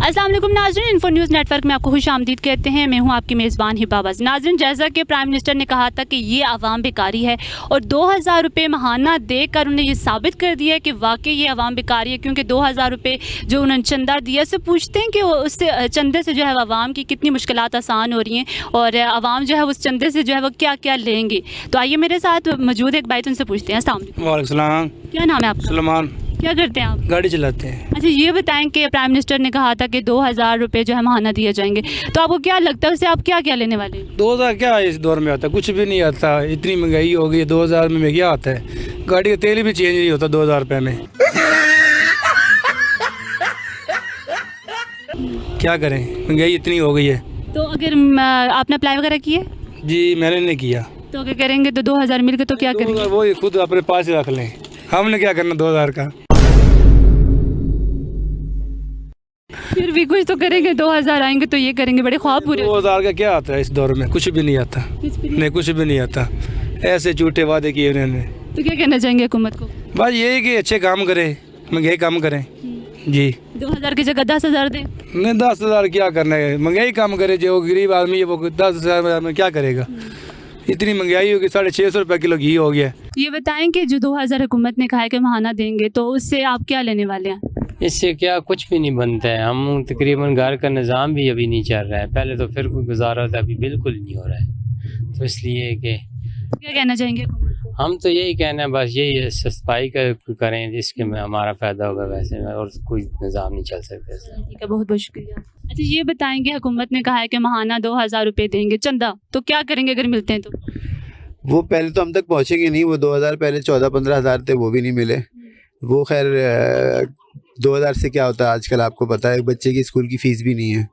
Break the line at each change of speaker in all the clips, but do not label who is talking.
अस्सलाम वालेकुम नाज़रीन, इन्फो न्यूज़ नेटवर्क में आपको खुशामदीद कहते हैं। मैं हूं आपकी मेज़बान हिबाबाज। नाज़रीन, जैसा कि प्राइम मिनिस्टर ने कहा था कि ये आवाम बेकारी है और 2000 रुपये महाना देकर उन्हें ये साबित कर दिया है कि वाकई ये आवाम बेकारी है, क्योंकि 2000 रुपये जो उन्होंने चंदा दिया से पूछते हैं कि उससे चंदे से जो है आवाम की कितनी मुश्किलात आसान हो रही हैं और आवाम जो है उस चंदे से जो है वो क्या क्या लेंगे। तो आइए मेरे साथ मौजूद एक भाई, तो उनसे पूछते हैं। अस्सलाम वालेकुम।
वालेकुम सलाम।
क्या नाम है आपका?
सलमान।
क्या करते हैं आप?
गाड़ी चलाते हैं।
अच्छा, ये बताएं कि प्राइम मिनिस्टर ने कहा था कि 2000 रुपये जो है महाना दिए जाएंगे, तो आपको क्या लगता है उससे आप क्या क्या लेने वाले हैं?
2000 क्या इस दौर में आता है? कुछ भी नहीं आता। इतनी महंगाई हो गई है, 2000 में क्या आता है? गाड़ी का तेल भी चेंज नहीं होता 2000 रुपये में। क्या करें, महंगाई इतनी हो गई है।
तो अगर आपने अप्लाई वगैरह किए?
जी मैंने नहीं किया।
तो अगर करेंगे तो 2000 मिल गए तो क्या करेंगे?
वो खुद अपने पास ही रख लें, हमने क्या करना 2000 का।
फिर भी कुछ तो करेंगे, 2000 आएंगे तो ये करेंगे, बड़े ख्वाब पूरे।
2000 का क्या आता है इस दौर में? कुछ भी नहीं आता। नहीं, कुछ भी नहीं आता। ऐसे झूठे वादे किए उन्होंने।
तो क्या कहना चाहेंगे हुकूमत को?
बस यही कि अच्छे काम करे, महंगाई कम करें। जी
2000 की जगह 10,000 दे।
नहीं, 10,000 क्या करना है? महंगाई कम करे। जो गरीब आदमी है वो 10,000 में क्या करेगा? इतनी महंगाई होगी, 650 रुपये किलो घी हो गया।
ये बताएं कि जो 2000 हुकूमत ने कहा है कि महाना देंगे, तो उससे आप क्या लेने वाले हैं?
इससे क्या कुछ भी नहीं बनता है। हम तकरीबन घर का निज़ाम भी अभी नहीं चल रहा है। पहले तो फिर कोई गुजारा था, अभी बिल्कुल नहीं हो रहा है। तो इसलिए कि
क्या कहना चाहेंगे हुकूमत को?
हम तो यही कहना है, बस यही सफाई का करें जिसके में हमारा फ़ायदा होगा, वैसे में और कोई निज़ाम नहीं चल सकता।
ठीक है, बहुत बहुत शुक्रिया। अच्छा, ये बताएंगे हुकूमत ने कहा है कि महाना 2000 रुपये देंगे चंदा, तो क्या करेंगे अगर मिलते हैं तो?
वो पहले तो हम तक पहुंचेंगे नहीं। वो 2000 पहले 14-15 हज़ार थे, वो भी नहीं मिले। वो खैर 2000 से क्या होता है आजकल, आपको पता है बच्चे की स्कूल की फ़ीस भी नहीं है,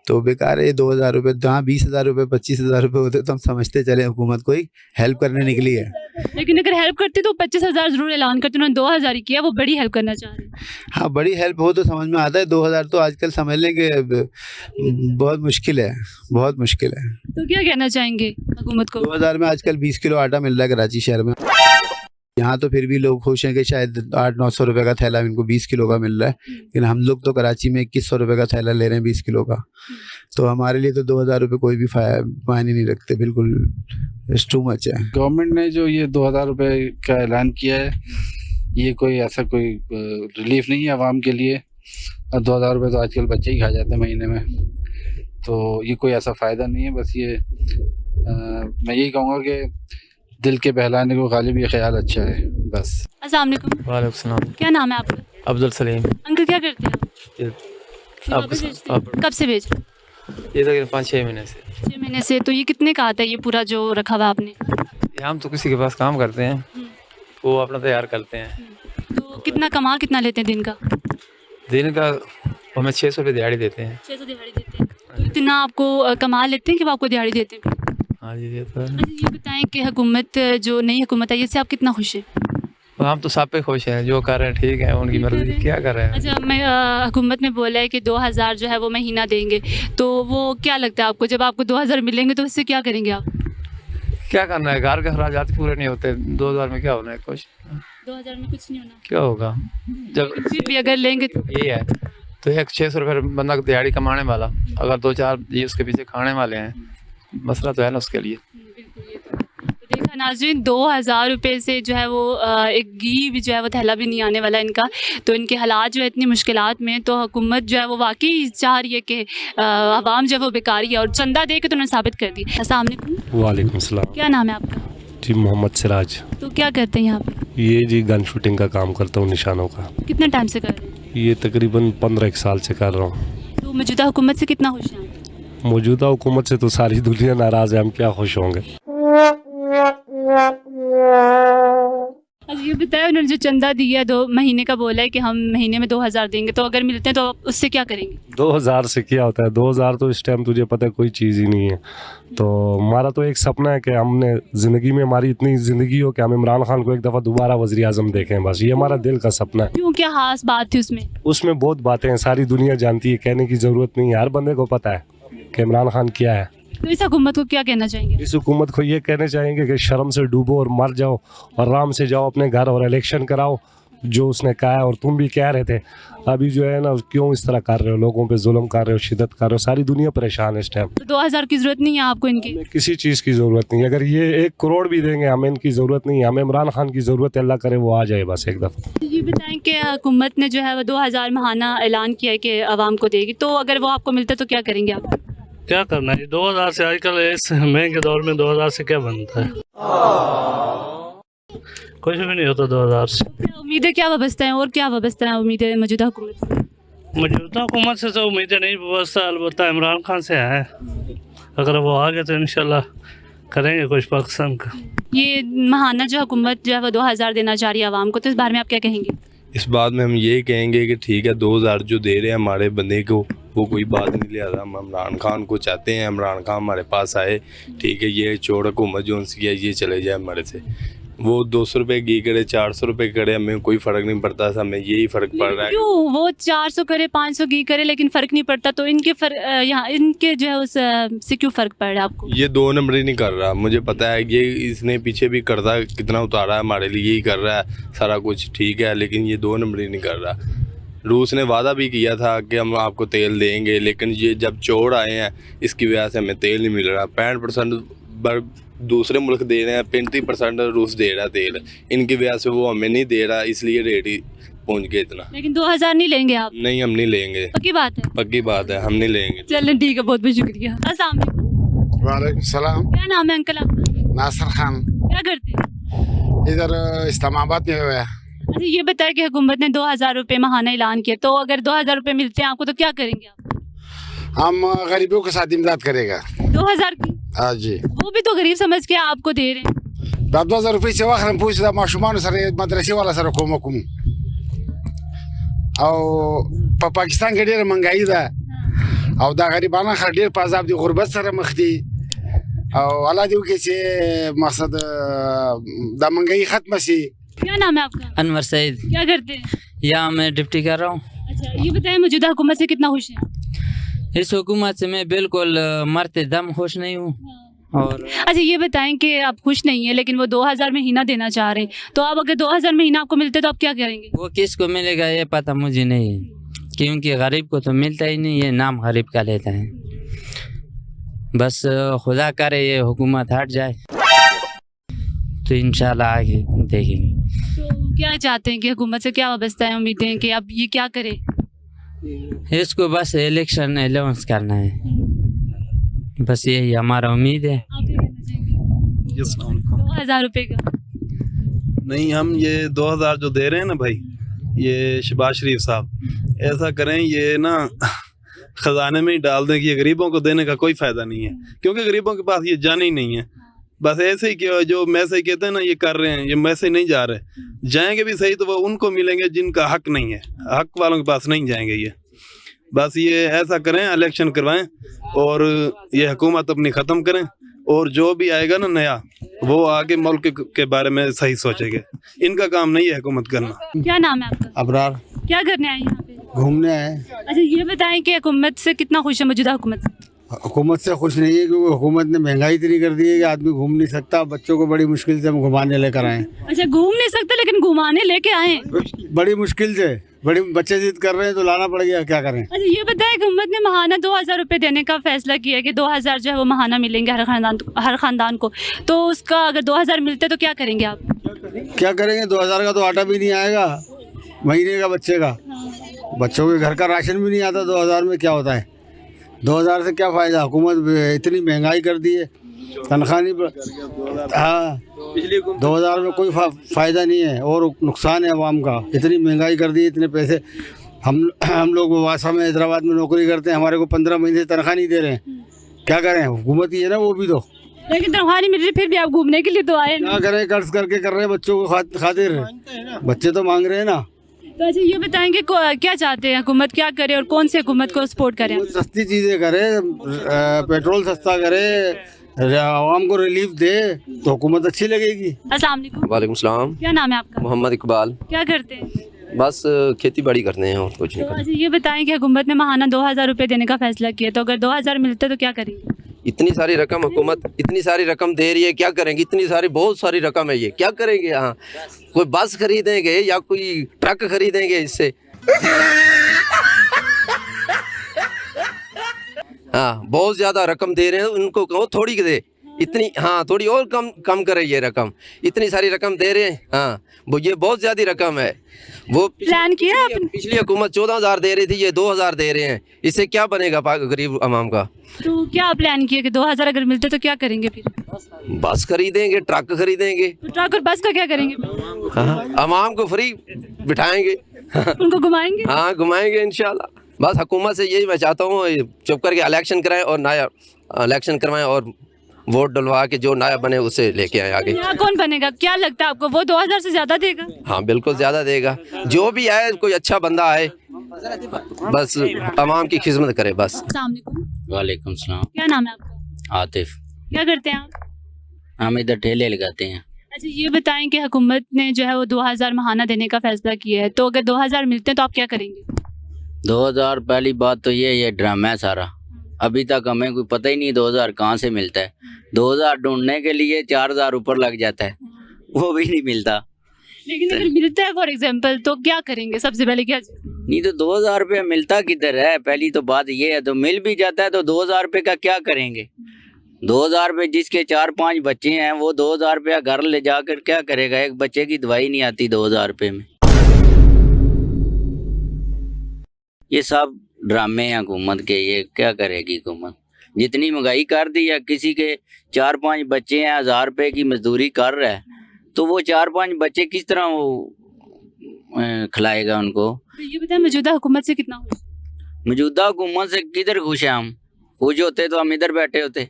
तो बेकार है ये 2000 रुपये। जहाँ 20,000 रुपये 25,000 रुपये होते तो हम समझते चले हुकूमत कोई हेल्प करने निकली है।
लेकिन अगर हेल्प करती तो 25,000 जरूर ऐलान करते, उन्होंने 2000 ही किया। वो बड़ी हेल्प करना चाह रहे हैं।
हाँ, बड़ी हेल्प हो तो समझ में आता है। 2000 तो आजकल समझ लें कि बहुत मुश्किल है, बहुत मुश्किल है।
तो क्या कहना चाहेंगे हुकूमत को?
2000 में आजकल 20 किलो आटा मिल रहा है कराची शहर में। यहाँ तो फिर भी लोग खुश हैं कि शायद 800-900 रुपये का थैला इनको 20 किलो का मिल रहा है, लेकिन हम लोग तो कराची में 2100 रुपये का थैला ले रहे हैं 20 किलो का। तो हमारे लिए तो 2000 रुपये कोई भी मायने नहीं रखते, बिल्कुल इट्स टू मच है।
गवर्नमेंट ने जो ये 2000 रुपये का ऐलान किया है, ये कोई ऐसा कोई रिलीफ नहीं है आवाम के लिए। और 2000 रुपये तो आजकल बच्चे ही खा जाते हैं महीने में, तो ये कोई ऐसा फ़ायदा नहीं है। बस ये मैं यही कहूँगा कि दिल के बहलाने को गालिब ये ख्याल अच्छा है बस।
अस्सलाम वालेकुम।
वालेकुम सलाम।
क्या नाम है आपका?
अब्दुल सलीम।
अंकल क्या करते हैं आप? वापस बेचते हैं? कब से बेच रहे हैं?
ये तकरीबन 5-6 महीने से।
6 महीने से। तो ये कितने का आता है ये पूरा जो रखा हुआ आपने?
ये हम तो किसी के पास काम करते हैं, वो अपना तैयार करते हैं।
तो कितना लेते हैं दिन का?
दिन का हमें 600 रुपये दिहाड़ी देते हैं।
600 दिहाड़ी देते हैं। तो इतना आपको कमा लेते हैं कि वो आपको दिहाड़ी देते हैं?
हाँ जी, ये तो है।
अच्छा, ये बताएं कि हुकूमत जो नई हुकूमत है इससे आप कितना खुश हैं?
और हम तो सब पे खुश हैं, जो कर रहे हैं ठीक है, उनकी मर्जी, क्या कर रहे हैं।
अच्छा, मैं हुकूमत ने बोला है कि 2000 जो है वो महीना देंगे, तो वो क्या लगता है आपको? जब आपको 2000 मिलेंगे तो उससे क्या करेंगे आप?
क्या करना है, घर के अखराजात पूरे नहीं होते, 2000 में क्या होना है? कुछ
2000 में कुछ नहीं होना।
क्या होगा जब
फिर भी अगर लेंगे तो?
यही है तो एक 600 रुपये बंदा दिहाड़ी कमाने वाला, अगर 2-4 ये उसके पीछे खाने वाले हैं, मसला तो है ना उसके लिए।
तो देखा नाज़रीन, 2000 रुपये से जो है वो एक घी भी जो है वो थैला भी नहीं आने वाला इनका। तो इनके हालात जो है इतनी मुश्किलात में, तो हुकूमत जो है वो वाकई चाह रही है कि आवाम जो है वो बेकारी है और चंदा दे के तो उन्होंने साबित कर दिया। अस्सलाम वालेकुम।
वालेकुम सलाम।
क्या नाम है आपका?
जी मोहम्मद सिराज।
तो क्या करते हैं यहाँ पे?
ये जी गन शूटिंग का काम करता हूँ, निशानों का।
कितने टाइम से कर रहे हैं?
ये तकरीबन 15 साल से कर रहा हूँ।
तो मौजूदा हुकूमत से कितना खुश हैं?
मौजूदा हुकूमत से तो सारी दुनिया नाराज़ है, हम क्या खुश होंगे।
अच्छा, ये बताया उन्होंने जो चंदा दिया 2 महीने का बोला है कि हम महीने में 2000 देंगे, तो अगर मिलते हैं तो उससे क्या करेंगे?
2000 से क्या होता है? 2000 तो इस टाइम तुझे पता है कोई चीज़ ही नहीं है। तो हमारा तो एक सपना है कि हमने ज़िंदगी में, हमारी इतनी ज़िंदगी हो कि हम इमरान खान को एक दफ़ा दोबारा वज़ीर आज़म देखें, बस ये हमारा दिल का सपना है।
क्यों, क्या खास बात थी उसमें?
उसमें बहुत बातें हैं, सारी दुनिया जानती है, कहने की ज़रूरत नहीं है, हर बंदे को पता है कि इमरान खान क्या है।
तो इस हुकूमत को क्या कहना चाहेंगे?
इस हुकूमत को ये कहना चाहेंगे कि शर्म से डूबो और मर जाओ और आराम से जाओ अपने घर और इलेक्शन कराओ जो उसने कहा है, और तुम भी कह रहे थे अभी जो है ना, क्यों इस तरह कर रहे हो, लोगों पे जुल्म कर रहे हो, शिद्दत कर रहे हो, सारी दुनिया परेशान है इस टाइम।
तो 2000 की जरूरत नहीं है आपको इनकी?
हमें किसी चीज़ की ज़रूरत नहीं है, अगर ये 1 करोड़ भी देंगे हमें इनकी ज़रूरत नहीं है, हमें इमरान खान की ज़रूरत है, अल्लाह करे वो आ जाए बस एक दफ़ा।
ये बताएं कि हुकूमत ने जो है वो 2000 महाना ऐलान किया है कि आवाम को देगी, तो अगर वो आपको मिलता है तो क्या करेंगे आप?
क्या करना है 2000 से, आजकल इस महंगे दौर में 2000 से क्या बनता है? कुछ भी नहीं होता 2000 से।
क्या उम्मीदें, क्या वाबस्ता हैं और क्या वाबस्ता है उम्मीदें मौजूदा हुकूमत से?
मौजूदा हुकूमत से तो उम्मीदें नहीं वाबस्ता, अलबत्ता इमरान खान से है। अगर वो आ गए तो इंशाल्लाह करेंगे कुछ पाकिस्तान का।
ये महाना जो हुकूमत जो है वो 2000 देना चाह रही है आवाम को, तो इस बारे में आप क्या कहेंगे?
इस बात में हम ये कहेंगे कि ठीक है 2000 जो दे रहे हैं हमारे बंदे को, वो कोई बात नहीं लिहाजा हम इमरान खान को चाहते हैं, इमरान खान हमारे पास आए, ठीक है। ये चोर हुकूमत जो उनसी है ये चले जाए हमारे से। वो 200 रुपये घी करे, 400 रुपये करे, हमें कोई फ़र्क नहीं पड़ता, हमें यही फ़र्क पड़ रहा है।
क्यों वो 400 करे, 500 घी करे, लेकिन फ़र्क नहीं पड़ता, तो इनके यहाँ इनके जो है उस से क्यों फ़र्क पड़ रहा है आपको?
ये 2 नंबरी नहीं कर रहा, मुझे पता है। ये इसने पीछे भी कर्जा कितना उतारा है हमारे लिए, यही कर रहा है सारा कुछ, ठीक है, लेकिन ये 2 नंबरी नहीं कर रहा। रूस ने वादा भी किया था कि हम आपको तेल देंगे, लेकिन ये जब चोर आए हैं इसकी वजह से हमें तेल नहीं मिल रहा। 65% दूसरे मुल्क दे रहे हैं, 35% रूस दे रहा है तेल, इनकी वजह से वो हमें नहीं दे रहा, इसलिए रेट ही पहुँच गए इतना।
लेकिन 2000 नहीं लेंगे आप?
नहीं, हम नहीं लेंगे,
पक्की बात है?
पक्की बात है, हम नहीं लेंगे।
चलें ठीक है, बहुत बहुत शुक्रिया। अस्सलाम वालेकुम।
वालेकुम सलाम।
क्या नाम है अंकल आपका?
नासिर खान।
क्या करते हैं?
इधर इस्लामाबाद में हुआ है।
अच्छा ये बताया कि हुकूमत ने 2000 रुपये महाना ऐलान किया, तो अगर 2000 रुपये मिलते हैं आपको तो क्या करेंगे आप?
हम गरीबों के साथ इमदाद करेगा।
2000 की?
हाँ जी।
वो भी तो गरीब समझ के आपको दे रहे हैं।
2000 रुपये से वाखन पूछ दा माशुमान सर मदरसे वाला सर को मकुम और पाकिस्तान के ढेर महंगाई दा और दा गरीबाना खर ढेर पाजाब दी गुरबत सर मखदी और अल्लाह दी के से मकसद दा महंगाई खत्म सी।
क्या नाम है आपका?
अनवर सईद।
क्या करते हैं?
यहाँ मैं डिप्टी कर रहा हूँ।
अच्छा ये बताएं मौजूदा हुकूमत से कितना खुश हैं?
इस हुकूमत से मैं बिल्कुल मरते दम खुश नहीं हूँ। और
अच्छा ये बताएं कि आप खुश नहीं है, लेकिन वो 2000 महीना देना चाह रहे हैं, तो आप अगर 2000 महीना आपको मिलते तो आप क्या करेंगे?
वो किसको मिलेगा ये पता मुझे नहीं है, क्योंकि गरीब को तो मिलता ही नहीं, ये नाम गरीब का लेता है। बस खुदा करे ये हुकूमत हट जाए तो इंशाल्लाह आगे देखेंगे।
तो क्या चाहते हैं कि हुकूमत से क्या वाबस्ता है, उम्मीदें हैं कि अब ये क्या करे?
इसको बस इलेक्शन अलाउंस करना है, बस यही हमारा उम्मीद है।
आप क्या कहना चाहेंगे? 2000 रुपये का?
नहीं, हम ये 2000 जो दे रहे हैं ना भाई, ये शहबाज शरीफ साहब ऐसा करें, ये ना खजाने में ही डाल दें कि ये गरीबों को देने का कोई फ़ायदा नहीं है, क्योंकि गरीबों के पास ये जाने ही नहीं है। बस ऐसे ही कि जो मैसेज कहते हैं ना ये कर रहे हैं, ये मैसेज नहीं जा रहे, जाएंगे भी सही तो वो उनको मिलेंगे जिनका हक नहीं है, हक वालों के पास नहीं जाएंगे ये। बस ये ऐसा करें, इलेक्शन करवाएं और ये हुकूमत अपनी ख़त्म करें, और जो भी आएगा ना नया वो आगे मुल्क के बारे में सही सोचेंगे। इनका काम नहीं है हुकूमत करना।
क्या नाम है आपका?
अबरार।
क्या करने आए यहाँ पे?
घूमने आए।
अच्छा ये बताएं कि हुकूमत से कितना खुश है मौजूदा हुकूमत से?
हुकूमत से खुश नहीं है क्योंकि हुकूमत ने महंगाई इतनी कर दी है कि आदमी घूम नहीं सकता। बच्चों को बड़ी मुश्किल से हम घुमाने लेकर आए।
अच्छा घूम नहीं सकते लेकिन घुमाने लेके आए?
बड़ी मुश्किल से, बड़ी बच्चे जिद कर रहे हैं तो लाना पड़ गया, क्या करें।
अच्छा ये बताएं कि हुकूमत ने महाना 2000 रुपये देने का फैसला किया है कि 2000 जो है वो महाना मिलेंगे हर खानदान को, तो उसका अगर 2000 मिलते तो क्या करेंगे आप?
क्या करेंगे, 2000 का तो आटा भी नहीं आएगा महीने का बच्चे का। बच्चों के घर का राशन भी नहीं आता 2000 में, क्या होता है 2000 से क्या फ़ायदा। हुकूमत इतनी महंगाई कर दी है, तनख्वाह नहीं। हाँ 2000 में कोई फ़ायदा नहीं है और नुकसान है आवाम का। इतनी महंगाई कर दी है, इतने पैसे। हम लोग वासा में हैदराबाद में नौकरी करते हैं, हमारे को 15 महीने से तनख्वाह नहीं दे रहे हैं, क्या करें। हुकूमत ही है ना वो भी, तो
लेकिन तनख्वाह नहीं मिल रही, फिर भी आप घूमने के लिए तो आए।
क्या करें, कर्ज करके कर रहे हैं बच्चों को खातिर, बच्चे तो मांग रहे हैं ना।
तो अच्छा ये बताएंगे क्या चाहते हैं हुकूमत क्या करे और कौन से हुकूमत को सपोर्ट करें?
सस्ती चीज़ें करे, पेट्रोल सस्ता करे, आवाम को रिलीफ दे तो हुकूमत अच्छी लगेगी।
अस्सलाम वालेकुम।
वालेकुम सलाम।
क्या नाम है आपका?
मोहम्मद इकबाल।
क्या करते हैं?
बस खेती बाड़ी करते हैं और कुछ नहीं
तो
करते।
अच्छा ये बताएं कि हुकूमत ने महाना 2000 रुपये देने का फैसला किया, तो अगर 2000 मिलते तो क्या करेंगे?
इतनी सारी रकम हुकूमत इतनी सारी रकम दे रही है, क्या करेंगे? इतनी सारी बहुत सारी रकम है, ये क्या करेंगे? यहाँ कोई बस खरीदेंगे या कोई ट्रक खरीदेंगे इससे? हाँ, बहुत ज़्यादा रकम दे रहे हैं, उनको कहो थोड़ी दे, इतनी, हाँ थोड़ी और कम करे ये रकम। इतनी सारी रकम दे रहे हैं, हाँ वो ये बहुत ज़्यादा रकम है। वो
प्लान किया
पिछली हुकूमत 14,000 दे रही थी, ये 2,000 दे रहे हैं। इससे क्या बनेगा गरीब आवाम का?
तो क्या प्लान किया कि 2000 अगर मिलते तो क्या करेंगे फिर?
बस खरीदेंगे, ट्रक खरीदेंगे।
तो ट्रक और बस का क्या करेंगे?
हाँ, आवाम को फ्री बिठाएंगे,
उनको घुमाएंगे?
हाँ घुमाएंगे इंशाल्लाह। बस हुकूमत से यही मैं चाहता हूँ, चुप करके इलेक्शन कराएं और नया इलेक्शन करवाएं और वोट डलवा के जो नया बने उसे लेके आए आगे।
नया कौन बनेगा? क्या लगता है आपको, वो 2000 से ज्यादा देगा?
हाँ बिल्कुल ज़्यादा देगा। जो भी आए, कोई अच्छा बंदा आए, बस आवाम की खिदमत करे बस।
अस्सलाम वालेकुम।
वालेकुम सलाम।
क्या नाम है आपका?
आतिफ।
क्या करते हैं आप?
हम इधर ठेले लगाते हैं।
अच्छा ये बताएं कि हुकूमत ने जो है वो 2000 महाना देने का फैसला किया है, तो अगर 2000 मिलते हैं तो आप क्या करेंगे?
2000 पहली बात तो ये ड्रामा है सारा। अभी तक हमें कोई पता ही नहीं 2000 कहाँ से मिलता है। 2000 ढूंढने के लिए 4000 ऊपर लग जाता है, वो भी नहीं मिलता।
लेकिन अगर मिलता है फॉर एग्जांपल तो क्या करेंगे? सबसे पहले क्या?
नहीं तो 2000 रुपये मिलता किधर है? पहली तो बात ये है। तो मिल भी जाता है तो 2000 रुपये का क्या करेंगे? 2000 रुपये जिसके 4-5 बच्चे हैं वो 2000 रुपया घर ले जाकर क्या करेगा? एक बच्चे की दवाई नहीं आती 2000 रुपये में। ये सब ड्रामे हैं हुकूमत के। ये क्या करेगी हुकूमत? जितनी महंगाई कर दी है, किसी के 4-5 बच्चे हैं, 1000 रुपये की मजदूरी कर रहा है, तो वो 4-5 बच्चे किस तरह वो खिलाएगा उनको?
तो ये बताएं मौजूदा हुकूमत से कितना खुश?
मौजूदा हुकूमत से किधर खुश हैं हम? खुश होते तो हम इधर बैठे होते,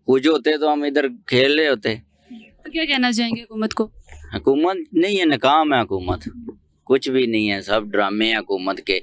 खुश होते तो हम इधर खेल रहे होते।
तो क्या कहना चाहेंगे हुकूमत को?
हुकूमत नहीं है, नाकाम है हुकूमत, कुछ भी नहीं है, सब ड्रामे हैं हुकूमत के।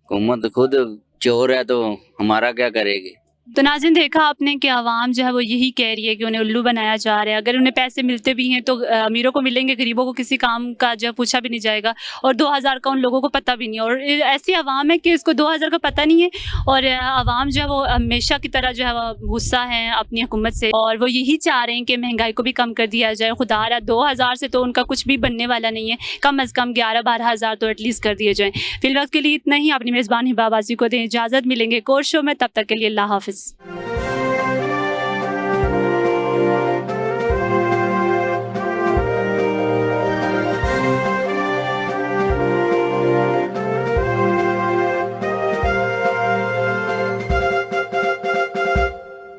हुकूमत खुद चोर है तो हमारा क्या करेगी?
तो नाज़रीन देखा आपने कि आवाम जो है वो यही कह रही है कि उन्हें उल्लू बनाया जा रहा है। अगर उन्हें पैसे मिलते भी हैं तो अमीरों को मिलेंगे, गरीबों को किसी काम का जो पूछा भी नहीं जाएगा, और 2000 का उन लोगों को पता भी नहीं है। और ऐसी आवाम है कि इसको 2000 का पता नहीं है, और आवाम जो है वो हमेशा की तरह जो है वो गुस्सा है अपनी हुकूमत से, और वो यही चाह रहे हैं कि महंगाई को भी कम कर दिया जाए। खुदारा 2000 से तो उनका कुछ भी बनने वाला नहीं है, कम अज़ कम 11-12 हज़ार तो एटलीस्ट कर दिए जाएँ। फिलहाल के लिए इतना ही। अपनी मेज़बान हिबा आबाजी को दें इजाज़त, मिलेंगे एक और शो में, तब तक के लिए अल्लाह हाफ़िज़।